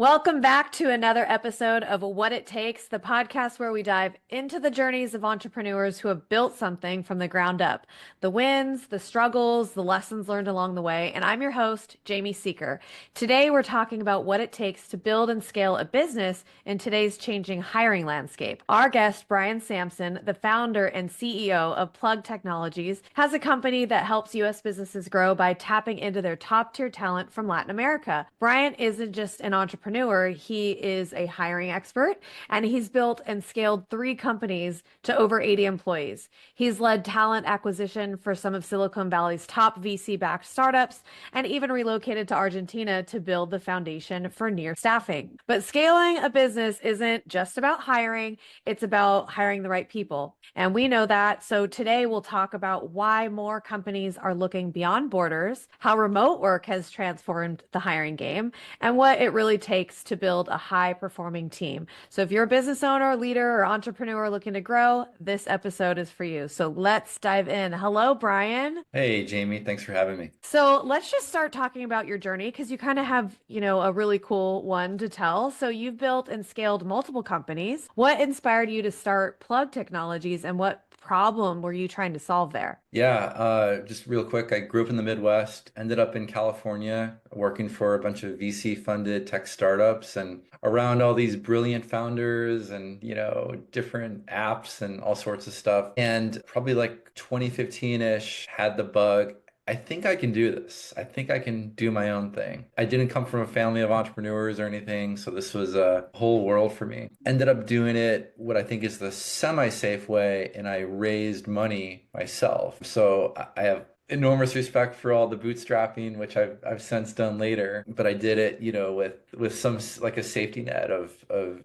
Welcome back to another episode of What It Takes, the podcast where we dive into the journeys of entrepreneurs who have built something from the ground up, the wins, the struggles, the lessons learned along the way. And I'm your host, Jamie Seeker. Today, we're talking about what it takes to build and scale a business in today's changing hiring landscape. Our guest, Brian Samson, the founder and CEO of Plugg Technologies, has a company that helps U.S. businesses grow by tapping into their top tier talent from Latin America. Brian isn't just an entrepreneur, he is a hiring expert, and he's built and scaled 3 companies to over 80 employees. He's led talent acquisition for some of Silicon Valley's top VC-backed startups and even relocated to Argentina to build the foundation for near staffing. But scaling a business isn't just about hiring, it's about hiring the right people. And we know that. So today we'll talk about why more companies are looking beyond borders, how remote work has transformed the hiring game, and what it really takes to build a high performing team. So if you're a business owner, leader, or entrepreneur looking to grow, this episode is for you. So let's dive in. Hello, Brian. Hey, Jamie, thanks for having me. So let's just start talking about your journey because you kind of have, a really cool one to tell. So you've built and scaled multiple companies. What inspired you to start Plugg Technologies and what problem were you trying to solve there? Yeah, just real quick, I grew up in the Midwest, ended up in California working for a bunch of VC-funded tech startups and around all these brilliant founders and, different apps and all sorts of stuff. And probably like 2015-ish, had the bug. I think I can do this. I think I can do my own thing. I didn't come from a family of entrepreneurs or anything, so this was a whole world for me. Ended up doing it what I think is the semi-safe way, and I raised money myself. So I have enormous respect for all the bootstrapping, which I've since done later, but I did it, with some like a safety net of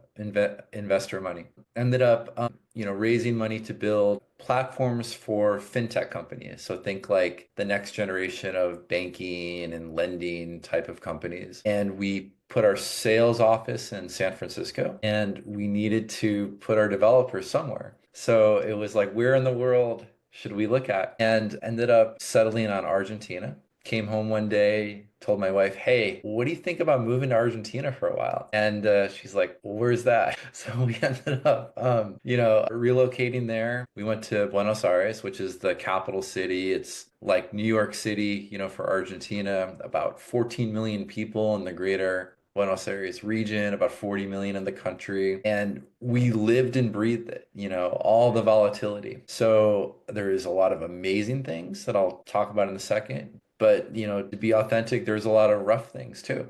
investor money. Ended up, raising money to build platforms for fintech companies. So think like the next generation of banking and lending type of companies. And we put our sales office in San Francisco, and we needed to put our developers somewhere. So it was like, where in the world should we look at? And ended up settling on Argentina. Came home one day, told my wife, hey, what do you think about moving to Argentina for a while? And she's like, well, where's that? So we ended up, relocating there. We went to Buenos Aires, which is the capital city. It's like New York City, for Argentina, about 14 million people in the greater Buenos Aires region, about 40 million in the country. And we lived and breathed it, all the volatility. So there is a lot of amazing things that I'll talk about in a second. But, to be authentic, there's a lot of rough things too.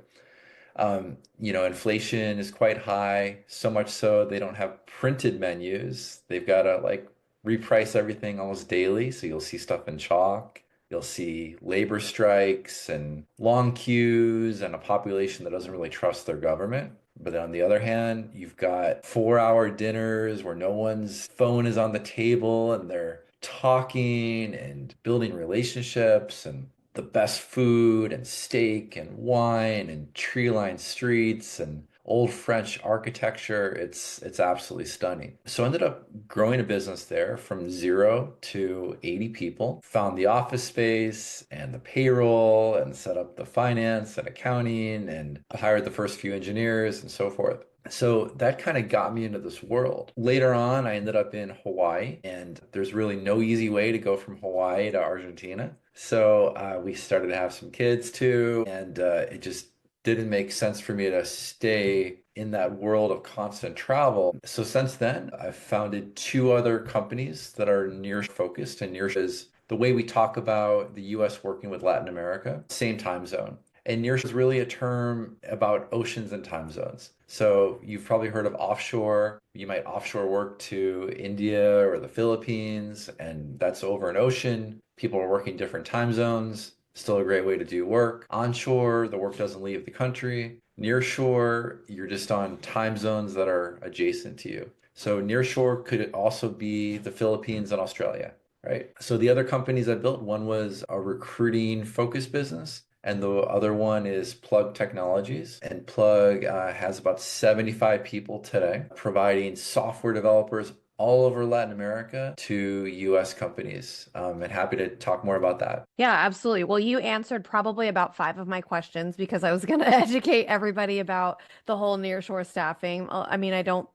Inflation is quite high, so much so they don't have printed menus. They've got to like reprice everything almost daily. So you'll see stuff in chalk. You'll see labor strikes and long queues and a population that doesn't really trust their government. But then on the other hand, you've got 4-hour dinners where no one's phone is on the table and they're talking and building relationships and the best food and steak and wine and tree-lined streets and old French architecture. It's absolutely stunning. So I ended up growing a business there from 0 to 80 people, found the office space and the payroll and set up the finance and accounting and hired the first few engineers and so forth. So that kind of got me into this world. Later on, I ended up in Hawaii, and there's really no easy way to go from Hawaii to Argentina. So we started to have some kids too, and it just didn't make sense for me to stay in that world of constant travel. So since then, I've founded 2 other companies that are near focused, and Nearshore is the way we talk about the US working with Latin America, same time zone. And nearshore is really a term about oceans and time zones. So you've probably heard of offshore. You might offshore work to India or the Philippines, and that's over an ocean. People are working different time zones. Still a great way to do work. Onshore, the work doesn't leave the country. Nearshore, you're just on time zones that are adjacent to you. So nearshore could also be the Philippines and Australia, right? So the other companies I built, one was a recruiting focus business, and the other one is Plugg Technologies. And Plugg has about 75 people today, providing software developers all over Latin America to US companies. And happy to talk more about that. Yeah, absolutely. Well, you answered probably about five of my questions because I was going to educate everybody about the whole nearshore staffing. I mean, I don't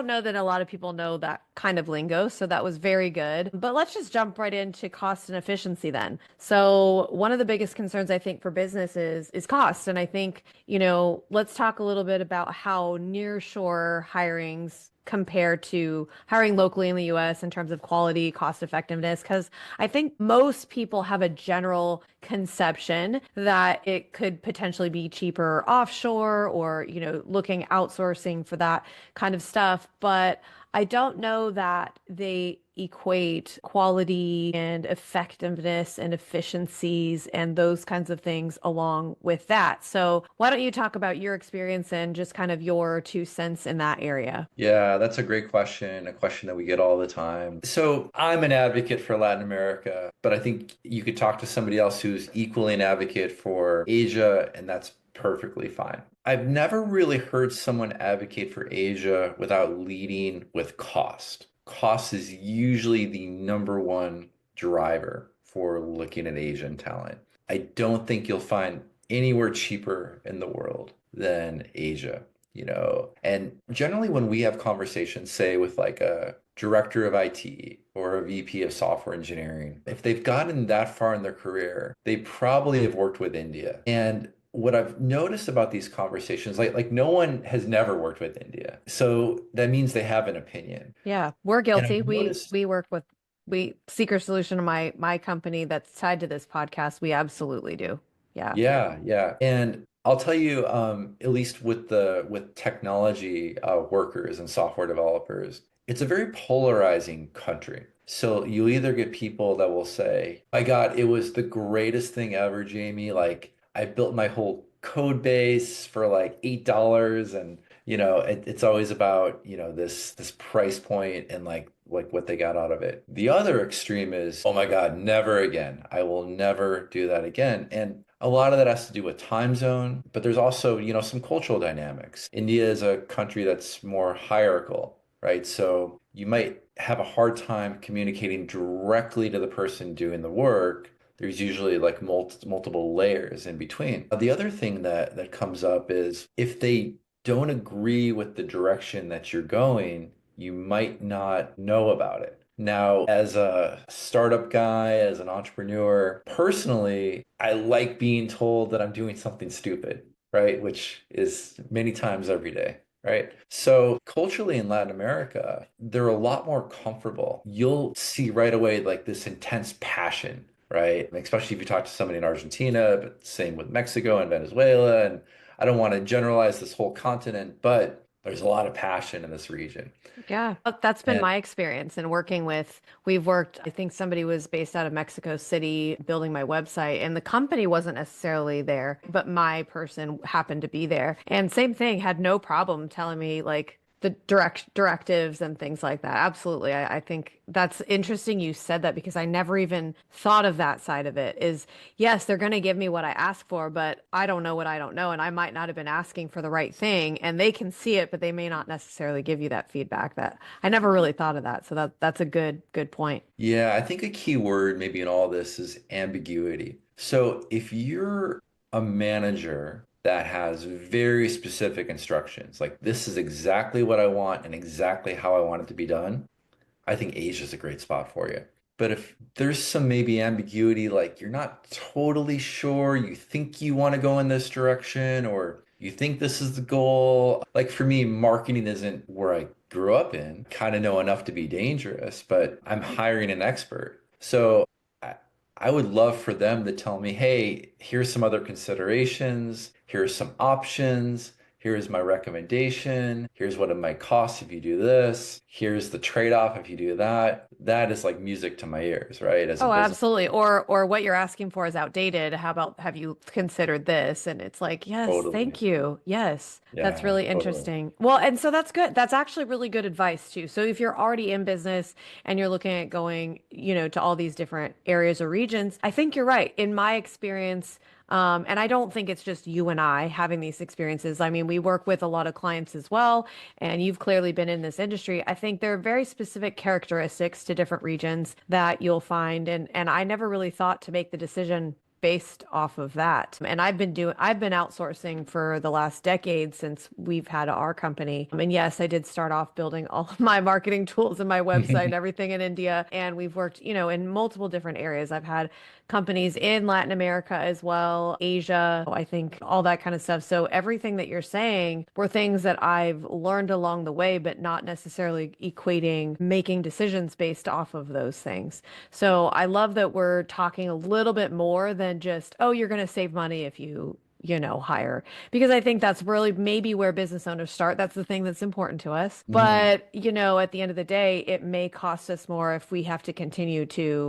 know that a lot of people know that kind of lingo, so that was very good. But let's just jump right into cost and efficiency then. So, one of the biggest concerns I think for businesses is cost, and I think, let's talk a little bit about how nearshore hirings compare to hiring locally in the US in terms of quality, cost effectiveness, because I think most people have a general conception that it could potentially be cheaper offshore or, looking outsourcing for that kind of stuff. But I don't know that they equate quality and effectiveness and efficiencies and those kinds of things along with that. So, why don't you talk about your experience and just kind of your 2 cents in that area? Yeah, that's a great question, a question that we get all the time. So I'm an advocate for Latin America, but I think you could talk to somebody else who's equally an advocate for Asia, and that's perfectly fine. I've never really heard someone advocate for Asia without leading with cost. Cost is usually the number one driver for looking at Asian talent. I don't think you'll find anywhere cheaper in the world than Asia. And generally when we have conversations, say with like a director of IT or a VP of software engineering, if they've gotten that far in their career, they probably have worked with India. And what I've noticed about these conversations, like no one has never worked with India. So that means they have an opinion. Yeah, we're And guilty. I've We noticed we work with we Seeker Solution, my company that's tied to this podcast. We absolutely do. Yeah. Yeah, yeah. And I'll tell you, at least with technology workers and software developers, it's a very polarizing country. So you either get people that will say, "My God, it was the greatest thing ever, Jamie. Like I built my whole code base for like $8 and it's always about, this price point and like what they got out of it. The other extreme is, oh my God, never again. I will never do that again. And a lot of that has to do with time zone, but there's also, some cultural dynamics. India is a country that's more hierarchical, right? So you might have a hard time communicating directly to the person doing the work. There's usually like multiple layers in between. The other thing that comes up is if they don't agree with the direction that you're going, you might not know about it. Now, as a startup guy, as an entrepreneur, personally, I like being told that I'm doing something stupid, right? Which is many times every day. Right. So culturally in Latin America, they're a lot more comfortable. You'll see right away like this intense passion, right? Especially if you talk to somebody in Argentina, but same with Mexico and Venezuela. And I don't want to generalize this whole continent, but there's a lot of passion in this region. Yeah, that's been And my experience in working with, we've worked, I think somebody was based out of Mexico City building my website, and the company wasn't necessarily there, but my person happened to be there. And same thing, had no problem telling me like the directives and things like that. Absolutely. I think that's interesting you said that because I never even thought of that side of it is yes, they're going to give me what I ask for, but I don't know what I don't know. And I might not have been asking for the right thing and they can see it, but they may not necessarily give you that feedback that I never really thought of that. So that's a good point. yeah, I think a key word maybe in all this is ambiguity. So if you're a manager that has very specific instructions, like this is exactly what I want and exactly how I want it to be done, I think Asia's a great spot for you. But if there's some maybe ambiguity, like you're not totally sure, you think you want to go in this direction, or you think this is the goal. Like for me, marketing isn't where I grew up in. Kind of know enough to be dangerous, but I'm hiring an expert. So I, I would love for them to tell me, hey, here's some other considerations, here's some options. Here's my recommendation. Here's what it might cost if you do this. Here's the trade-off if you do that. That is like music to my ears, right? As a Oh, business. absolutely. Or what you're asking for is outdated. How about have you considered this? And it's like, yes, Totally. thank you. Yes, that's Yeah, really totally. interesting. Well, and so that's good. That's actually really good advice too. So if you're already in business and you're looking at going, to all these different areas or regions, I think you're right. In my experience, And I don't think it's just you and I having these experiences. I mean, we work with a lot of clients as well, and you've clearly been in this industry. I think there are very specific characteristics to different regions that you'll find. And I never really thought to make the decision based off of that. And I've been outsourcing for the last decade since we've had our company. And yes, I did start off building all of my marketing tools and my website and everything in India. And we've worked, in multiple different areas. I've had companies in Latin America as well, Asia, I think all that kind of stuff. So everything that you're saying were things that I've learned along the way, but not necessarily equating making decisions based off of those things. So I love that we're talking a little bit more than just, oh, you're going to save money if you hire. Because I think that's really maybe where business owners start. That's the thing that's important to us. Mhm. But, at the end of the day, it may cost us more if we have to continue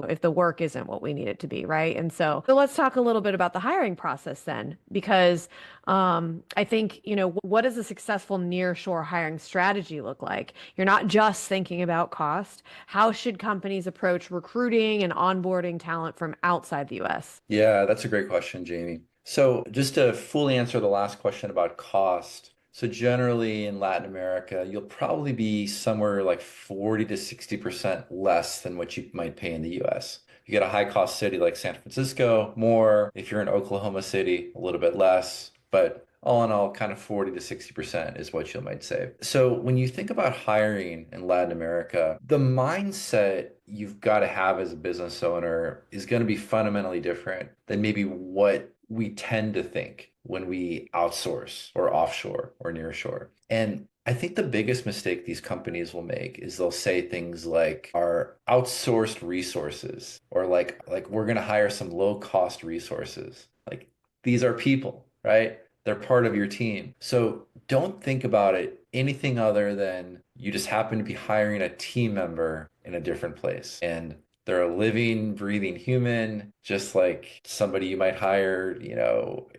if the work isn't what we need it to be, right? And so let's talk a little bit about the hiring process then, because I think, what does a successful nearshore hiring strategy look like? You're not just thinking about cost. How should companies approach recruiting and onboarding talent from outside the US? Yeah, that's a great question, Jamie. So, just to fully answer the last question about cost, so generally in Latin America, you'll probably be somewhere like 40 to 60% less than what you might pay in the US. You get a high cost city like San Francisco, more. If you're in Oklahoma City, a little bit less. But all in all, kind of 40 to 60% is what you might save. So when you think about hiring in Latin America, the mindset you've got to have as a business owner is going to be fundamentally different than maybe what we tend to think when we outsource or offshore or nearshore. And I think the biggest mistake these companies will make is they'll say things like our outsourced resources or like we're going to hire some low cost resources. Like these are people, right? They're part of your team. So don't think about it anything other than you just happen to be hiring a team member in a different place. And they're a living, breathing human, just like somebody you might hire,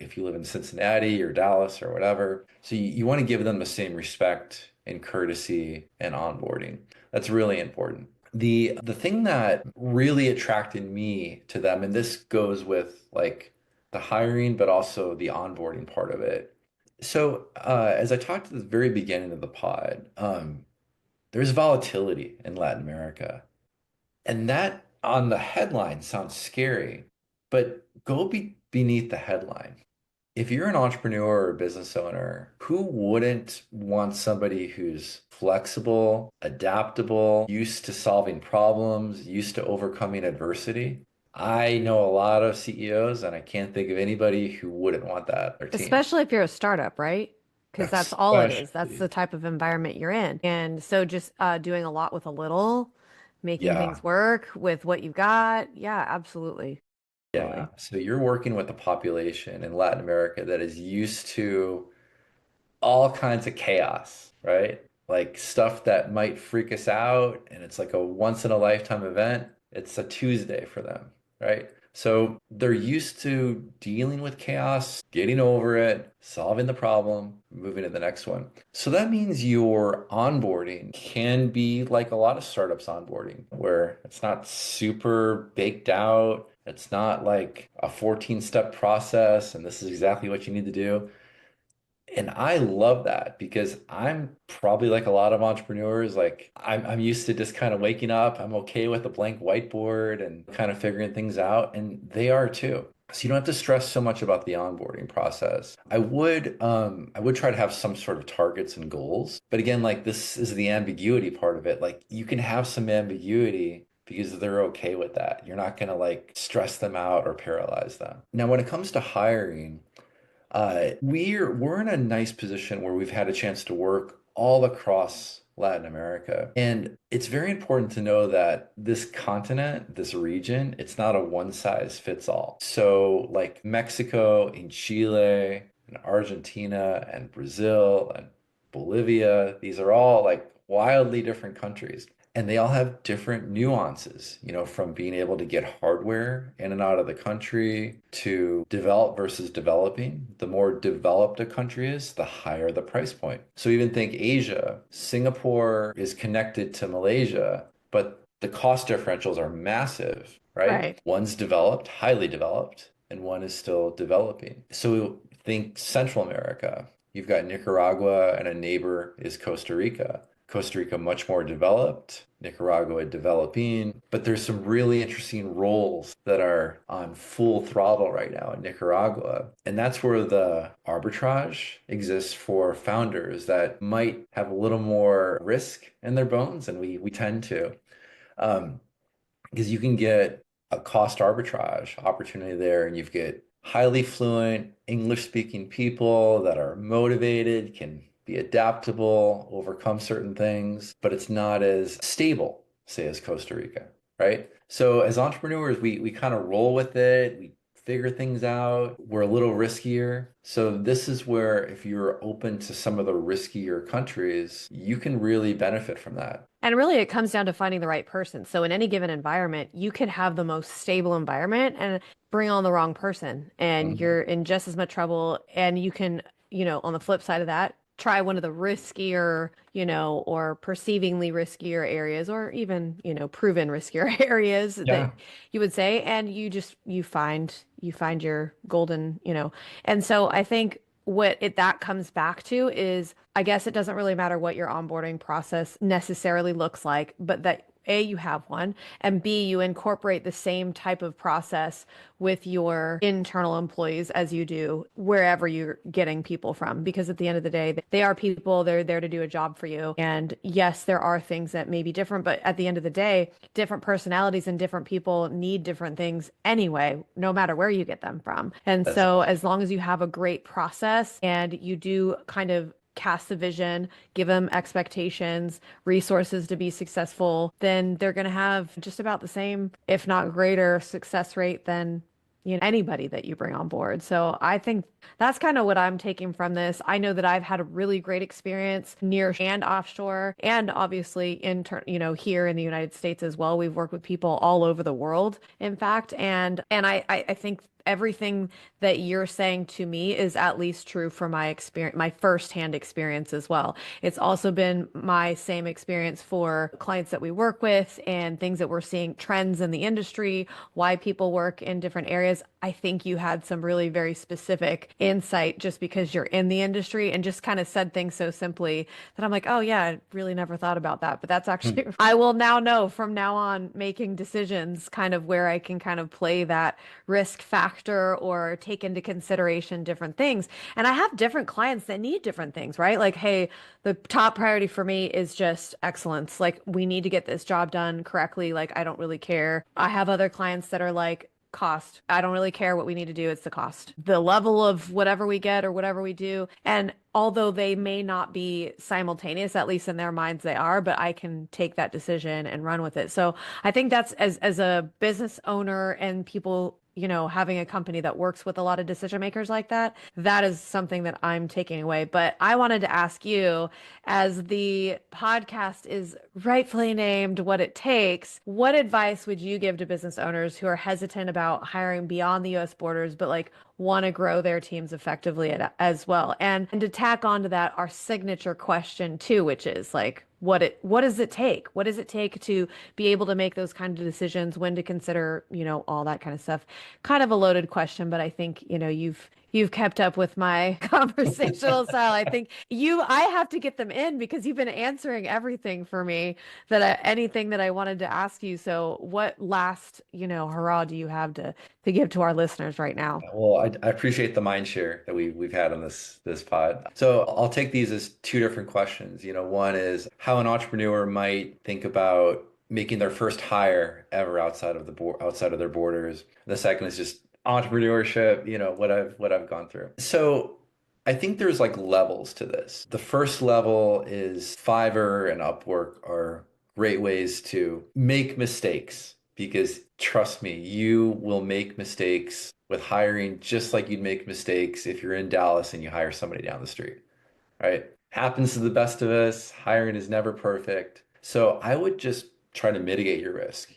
if you live in Cincinnati or Dallas or whatever. So you want to give them the same respect and courtesy and onboarding. That's really important. The thing that really attracted me to them, and this goes with like the hiring, but also the onboarding part of it. So, as I talked at the very beginning of the pod, there's volatility in Latin America. And that on the headline sounds scary, but go beneath the headline. If you're an entrepreneur or a business owner, who wouldn't want somebody who's flexible, adaptable, used to solving problems, used to overcoming adversity? I know a lot of CEOs, and I can't think of anybody who wouldn't want that on their team. Especially if you're a startup, right? Because that's all it is. That's the Especially, type of environment you're in. And so just doing a lot with a little, making yeah, things work with what you've got. Yeah, absolutely. yeah. Absolutely. So you're working with a population in Latin America that is used to all kinds of chaos, right? Like stuff that might freak us out, and it's like a once in a lifetime event. It's a Tuesday for them, right? So they're used to dealing with chaos, getting over it, solving the problem, moving to the next one. So that means your onboarding can be like a lot of startups onboarding, where it's not super baked out. It's not like a 14-step process, and this is exactly what you need to do. And I love that because I'm probably like a lot of entrepreneurs, like I'm used to just kind of waking up. I'm okay with a blank whiteboard and kind of figuring things out, and they are too. So you don't have to stress so much about the onboarding process. I would try to have some sort of targets and goals. But again, like this is the ambiguity part of it. Like you can have some ambiguity because they're okay with that. You're not gonna like stress them out or paralyze them. Now, when it comes to hiring, we're in a nice position where we've had a chance to work all across Latin America. And it's very important to know that this continent, this region, it's not a one size fits all. So like Mexico and Chile and Argentina and Brazil and Bolivia, these are all like wildly different countries. And they all have different nuances, from being able to get hardware in and out of the country to develop versus developing. The more developed a country is, the higher the price point. So even think Asia, Singapore is connected to Malaysia, but the cost differentials are massive, right? Right. One's developed, highly developed, and one is still developing. So think Central America. You've got Nicaragua, and a neighbor is Costa Rica. Costa Rica much more developed, Nicaragua developing, but there's some really interesting roles that are on full throttle right now in Nicaragua. And that's where the arbitrage exists for founders that might have a little more risk in their bones, and we tend to. Um, because you can get a cost arbitrage opportunity there, and you get highly fluent English speaking people that are motivated, can be adaptable, overcome certain things, but it's not as stable, say, as Costa Rica, right? So as entrepreneurs, we kind of roll with it. We figure things out. We're a little riskier. So this is where if you're open to some of the riskier countries, you can really benefit from that. And really, it comes down to finding the right person. So, in any given environment, you could have the most stable environment and bring on the wrong person, and Mhm. you're in just as much trouble. And you can, on the flip side of that, try one of the riskier, or perceivingly riskier areas, or even, proven riskier areas that Yeah. you would say, and you find your golden, And so I think that comes back to is I guess it doesn't really matter what your onboarding process necessarily looks like, but that A, you have one, and B, you incorporate the same type of process with your internal employees as you do wherever you're getting people from. Because at the end of the day, they are people, they're there to do a job for you. And yes, there are things that may be different, but at the end of the day, different personalities and different people need different things anyway, no matter where you get them from. And That's so as long as you have a great process and you do kind of cast the vision, give them expectations, resources to be successful, then they're going to have just about the same, if not greater, success rate than anybody that you bring on board. So I think that's kind of what I'm taking from this. I know that I've had a really great experience near and offshore, and obviously here in the United States as well. We've worked with people all over the world, in fact, and I think everything that you're saying to me is at least true for my experience, my firsthand experience as well. It's also been my same experience for clients that we work with and things that we're seeing trends in the industry, why people work in different areas. I think you had some really very specific insight just because you're in the industry and just kind of said things so simply that I'm like, oh yeah, I really never thought about that. But that's actually, I will now know from now on making decisions kind of where I can kind of play that risk factor or take into consideration different things. And I have different clients that need different things, right? Like, hey, the top priority for me is just excellence. Like, we need to get this job done correctly. Like, I don't really care. I have other clients that are like, cost. I don't really care what we need to do. It's the cost. The level of whatever we get or whatever we do. And although they may not be simultaneous, at least in their minds they are, but I can take that decision and run with it. So I think that's as a business owner and people having a company that works with a lot of decision makers like that, that is something that I'm taking away. But I wanted to ask you, as the podcast is rightfully named What It Takes, what advice would you give to business owners who are hesitant about hiring beyond the US borders, but like want to grow their teams effectively as well? And to tack onto that, our signature question too, which is like, what does it take? What does it take to be able to make those kind of decisions, when to consider, all that kind of stuff? Kind of a loaded question, but I think, you've kept up with my conversational style. I think I have to get them in because you've been answering everything for me anything that I wanted to ask you. So what last, hurrah do you have to give to our listeners right now? Well, I appreciate the mind share that we've had on this pod. So I'll take these as two different questions. One is how an entrepreneur might think about making their first hire ever outside of their borders. The second is just entrepreneurship, what I've gone through. So I think there's like levels to this. The first level is Fiverr and Upwork are great ways to make mistakes, because trust me, you will make mistakes with hiring just like you'd make mistakes if you're in Dallas and you hire somebody down the street, right? Happens to the best of us. Hiring is never perfect. So I would just try to mitigate your risk,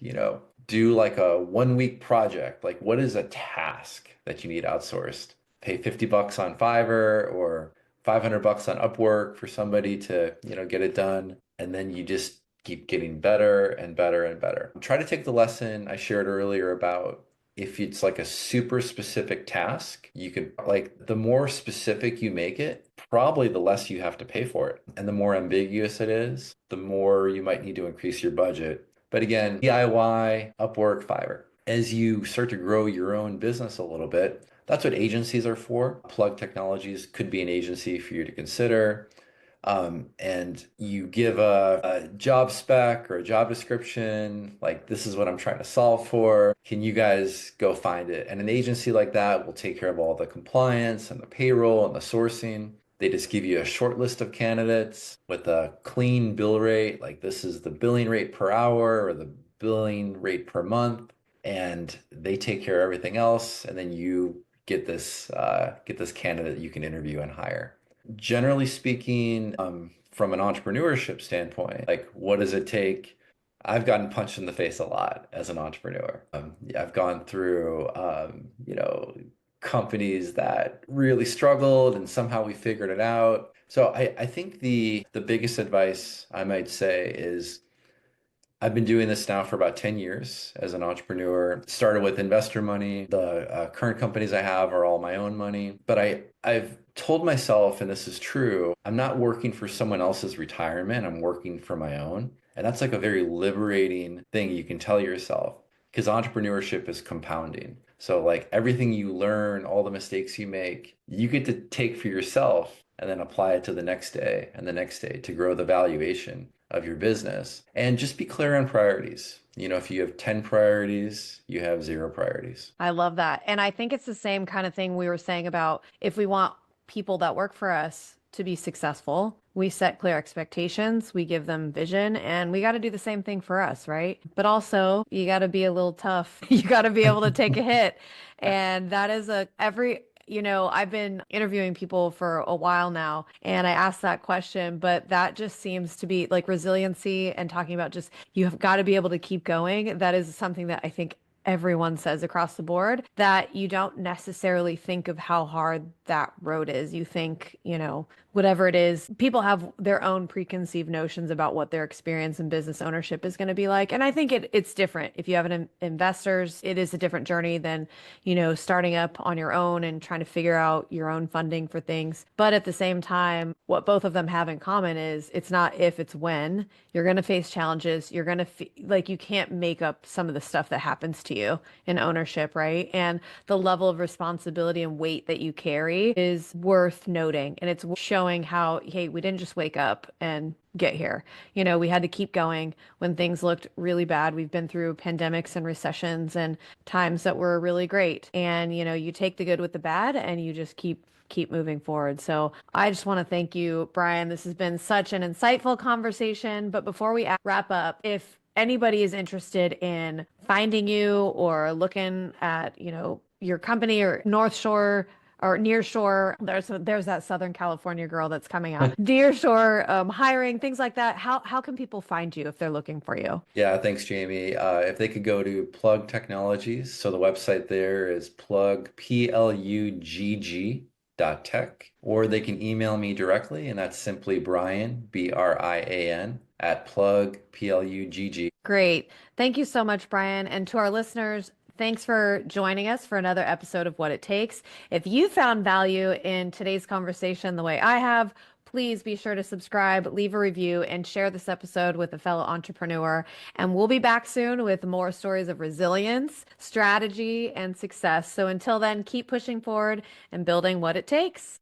do like a 1 week project. Like, what is a task that you need outsourced? Pay $50 on Fiverr or $500 on Upwork for somebody to, get it done. And then you just keep getting better and better and better. Try to take the lesson I shared earlier about if it's like a super specific task, you could like the more specific you make it, probably the less you have to pay for it. And the more ambiguous it is, the more you might need to increase your budget. But again, DIY, Upwork, Fiverr. As you start to grow your own business a little bit, that's what agencies are for. Plugg Technologies could be an agency for you to consider. And you give a job spec or a job description, like this is what I'm trying to solve for. Can you guys go find it? And an agency like that will take care of all the compliance and the payroll and the sourcing. They just give you a short list of candidates with a clean bill rate, like this is the billing rate per hour or the billing rate per month, and they take care of everything else. And then you get this candidate you can interview and hire. Generally speaking, from an entrepreneurship standpoint, like what does it take? I've gotten punched in the face a lot as an entrepreneur. Yeah, I've gone through, companies that really struggled and somehow we figured it out. So I think the biggest advice I might say is I've been doing this now for about 10 years as an entrepreneur. Started with investor money. The current companies I have are all my own money. But I've told myself, and this is true, I'm not working for someone else's retirement. I'm working for my own. And that's like a very liberating thing you can tell yourself because entrepreneurship is compounding. So like everything you learn, all the mistakes you make, you get to take for yourself and then apply it to the next day and the next day to grow the valuation of your business. And just be clear on priorities. You know, if you have 10 priorities, you have zero priorities. I love that. And I think it's the same kind of thing we were saying about if we want people that work for us to be successful, we set clear expectations, we give them vision, and we got to do the same thing for us, right? But also, you got to be a little tough. You got to be able to take a hit. And that is I've been interviewing people for a while now, and I asked that question, but that just seems to be like resiliency and talking about just you have got to be able to keep going. That is something that I think everyone says across the board that you don't necessarily think of how hard that road is. You think, whatever it is, people have their own preconceived notions about what their experience in business ownership is going to be like. And I think it's different. If you have an investors, it is a different journey than, starting up on your own and trying to figure out your own funding for things. But at the same time, what both of them have in common is it's not if, it's when. You're going to face challenges. You're going to like you can't make up some of the stuff that happens to you in ownership, right? And the level of responsibility and weight that you carry is worth noting. And it's showing how, hey, we didn't just wake up and get here. We had to keep going when things looked really bad. We've been through pandemics and recessions and times that were really great. And, you take the good with the bad and you just keep moving forward. So I just want to thank you, Brian. This has been such an insightful conversation. But before we wrap up, if anybody is interested in finding you or looking at, your company or North Shore or Nearshore, there's that Southern California girl that's coming out. Nearshore, hiring, things like that. How can people find you if they're looking for you? Yeah, thanks, Jamie. If they could go to Plugg Technologies, so the website there is plugg.tech, or they can email me directly, and that's simply Brian, Brian, at plugg. Great. Thank you so much, Brian. And to our listeners, thanks for joining us for another episode of What It Takes. If you found value in today's conversation the way I have, please be sure to subscribe, leave a review, and share this episode with a fellow entrepreneur. And we'll be back soon with more stories of resilience, strategy, and success. So until then, keep pushing forward and building what it takes.